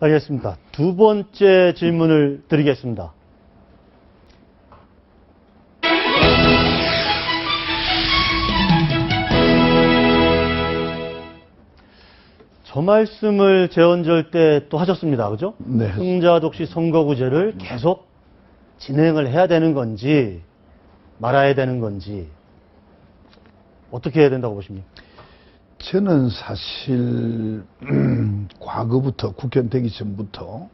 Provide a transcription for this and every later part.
알겠습니다. 두 번째 질문을 드리겠습니다. 저 말씀을 재헌절 때 또 하셨습니다. 그죠? 네. 승자 독시 선거구제를 계속 진행을 해야 되는 건지 말아야 되는 건지 어떻게 해야 된다고 보십니까? 저는 사실 과거부터 국회의원 되기 전부터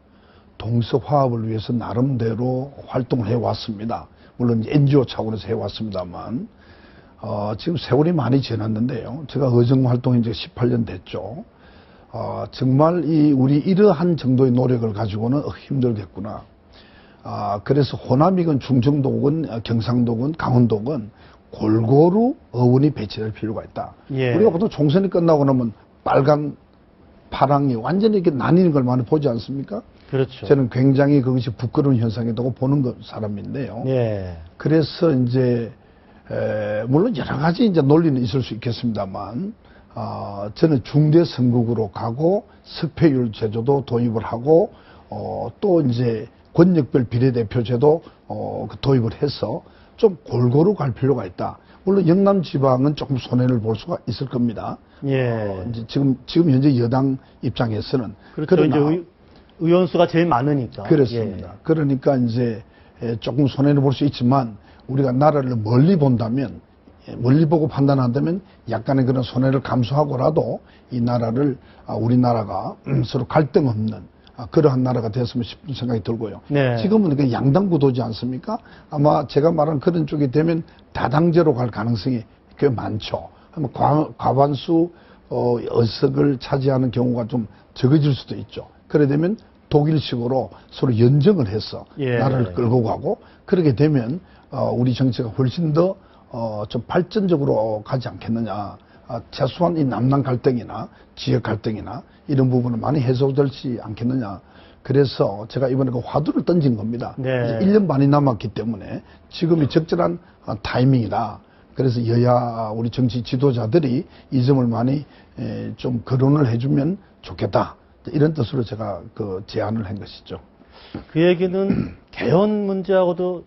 동서화합을 위해서 나름대로 활동을 해왔습니다. 물론 NGO 차원에서 해왔습니다만 지금 세월이 많이 지났는데요. 제가 의정 활동한 지 18년 됐죠. 정말 우리 이러한 정도의 노력을 가지고는 힘들겠구나. 그래서 호남이건 충청도건 경상도건 강원도건 골고루 어원이 배치될 필요가 있다. 예. 우리가 보통 총선이 끝나고 나면 빨강, 파랑이 완전히 이렇게 나뉘는 걸 많이 보지 않습니까? 그렇죠. 저는 굉장히 그것이 부끄러운 현상이라고 보는 사람인데요. 예. 그래서 이제 물론 여러 가지 이제 논리는 있을 수 있겠습니다만 저는 중대 선거구로 가고 석패율 제도도 도입을 하고 또 이제 권역별 비례대표 제도 도입을 해서 좀 골고루 갈 필요가 있다. 물론 영남 지방은 조금 손해를 볼 수가 있을 겁니다. 예. 이제 지금 현재 여당 입장에서는 그렇죠. 그러나 이제 의원 수가 제일 많으니까. 그렇습니다. 예. 그러니까 이제 조금 손해를 볼 수 있지만 우리가 나라를 멀리 본다면 멀리 보고 판단한다면 약간의 그런 손해를 감수하고라도 이 나라를 우리나라가 서로 갈등 없는 그러한 나라가 됐으면 싶은 생각이 들고요. 네. 지금은 그 양당 구도지 않습니까? 아마 제가 말한 그런 쪽이 되면 다당제로 갈 가능성이 꽤 많죠. 아마 과반수 의석을 차지하는 경우가 좀 적어질 수도 있죠. 그래 되면 독일식으로 서로 연정을 해서 예. 나라를 끌고 가고 그렇게 되면 우리 정치가 훨씬 더 좀 발전적으로 가지 않겠느냐. 최소한 이 남남 갈등이나 지역 갈등이나 이런 부분은 많이 해소되지 않겠느냐. 그래서 제가 이번에 그 화두를 던진 겁니다. 네. 이제 1년 반이 남았기 때문에 지금이 적절한 타이밍이다. 그래서 여야 우리 정치 지도자들이 이 점을 많이 좀 거론을 해주면 좋겠다. 이런 뜻으로 제가 그 제안을 한 것이죠. 그 얘기는 개헌 문제하고도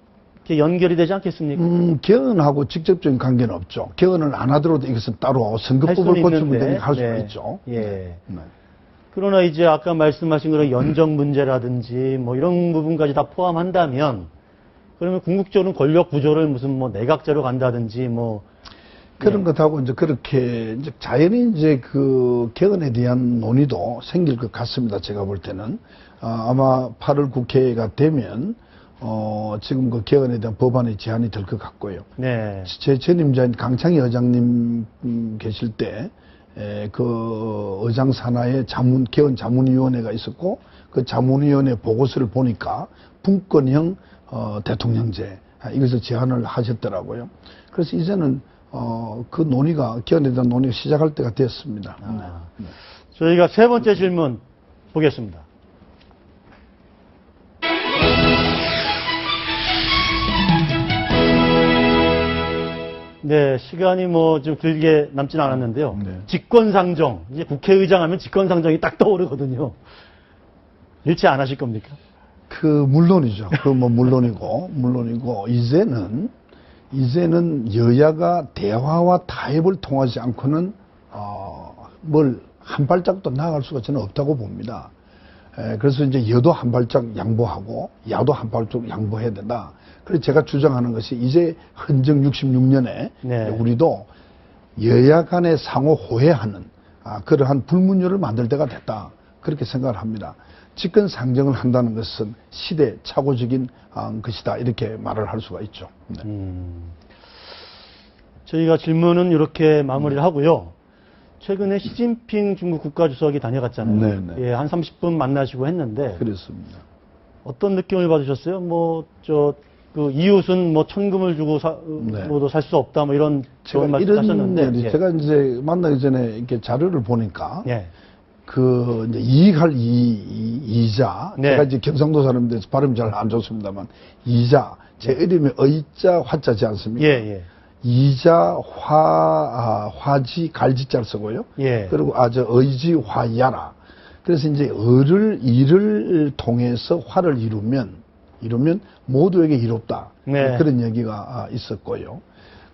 이렇게 연결이 되지 않겠습니까? 개헌하고 직접적인 관계는 없죠. 개헌을 안 하더라도 이것은 따로 선거법을 고치면 되니까 할 수가 있죠. 예. 네. 그러나 이제 아까 말씀하신 그런 연정 문제라든지 뭐 이런 부분까지 다 포함한다면 그러면 궁극적으로는 권력 구조를 무슨 뭐 내각제로 간다든지 뭐 그런 것하고 이제 그렇게 이제 자연히 이제 그 개헌에 대한 논의도 생길 것 같습니다. 제가 볼 때는 아마 8월 국회가 되면 지금 그 개헌에 대한 법안의 제안이 될 것 같고요. 네. 제 전임자인 강창희 의장님 계실 때 그 의장 산하에 개헌 자문위원회가 있었고 그 자문위원회 보고서를 보니까 분권형 대통령제 이것을 제안을 하셨더라고요. 그래서 이제는 그 논의가 개헌에 대한 논의가 시작할 때가 됐습니다. 네. 저희가 세 번째 질문 보겠습니다. 네, 시간이 뭐 좀 길게 남진 않았는데요. 네. 직권상정, 이제 국회의장 하면 직권상정이 딱 떠오르거든요. 일치 안 하실 겁니까? 물론이죠. 물론이고, 이제는 여야가 대화와 타협을 통하지 않고는, 뭘 한 발짝도 나아갈 수가 저는 없다고 봅니다. 그래서 이제 여도 한 발짝 양보하고, 야도 한 발짝 양보해야 된다. 그래서 제가 주장하는 것이 이제 헌정 66년에 네. 우리도 여야 간에 상호 호혜하는 그러한 불문율을 만들 때가 됐다. 그렇게 생각을 합니다. 직권 상정을 한다는 것은 시대착오적인 것이다. 이렇게 말을 할 수가 있죠. 네. 저희가 질문은 이렇게 마무리를 하고요. 최근에 시진핑 중국 국가주석이 다녀갔잖아요. 네네. 예, 한 30분 만나시고 했는데 그렇습니다. 어떤 느낌을 받으셨어요? 그 이웃은 뭐 천금을 주고 네. 뭐도 살 수 없다 뭐 이런 제가 좋은 말씀 하셨는데 예. 제가 이제 만나기 전에 이렇게 자료를 보니까 예. 이제 이익할 이자 네. 제가 이제 경상도 사람인데 발음이 잘 안 좋습니다만 이자 제 이름이 의자 화자지 않습니까? 예, 예. 이자 화지 갈지자를 쓰고요. 예. 그리고 의지 화야라. 그래서 이제 일을 통해서 화를 이루면 모두에게 이롭다. 네. 그런 얘기가 있었고요.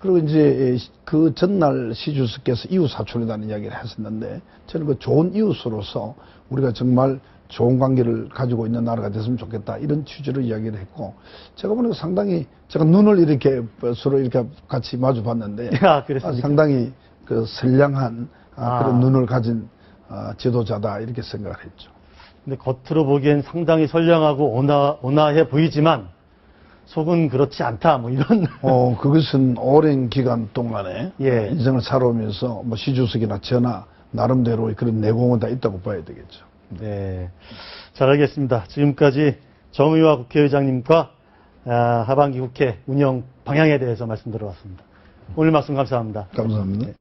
그리고 이제 그 전날 시주석께서 이웃 사촌이라는 이야기를 했었는데 저는 그 좋은 이웃으로서 우리가 정말 좋은 관계를 가지고 있는 나라가 됐으면 좋겠다. 이런 취지로 이야기를 했고 제가 보니까 상당히 제가 눈을 이렇게 서로 이렇게 같이 마주 봤는데 야, 그랬습니까? 상당히 그 선량한 그런 아. 눈을 가진 지도자다 이렇게 생각을 했죠. 근데 겉으로 보기엔 상당히 선량하고 온화해 보이지만 속은 그렇지 않다. 뭐 이런. 그것은 오랜 기간 동안에 예. 인생을 살아오면서 뭐 시주석이나 저나 나름대로의 그런 내공은 다 있다고 봐야 되겠죠. 네. 잘 알겠습니다. 지금까지 정의화 국회의장님과 하반기 국회 운영 방향에 대해서 말씀 들어봤습니다. 오늘 말씀 감사합니다. 감사합니다.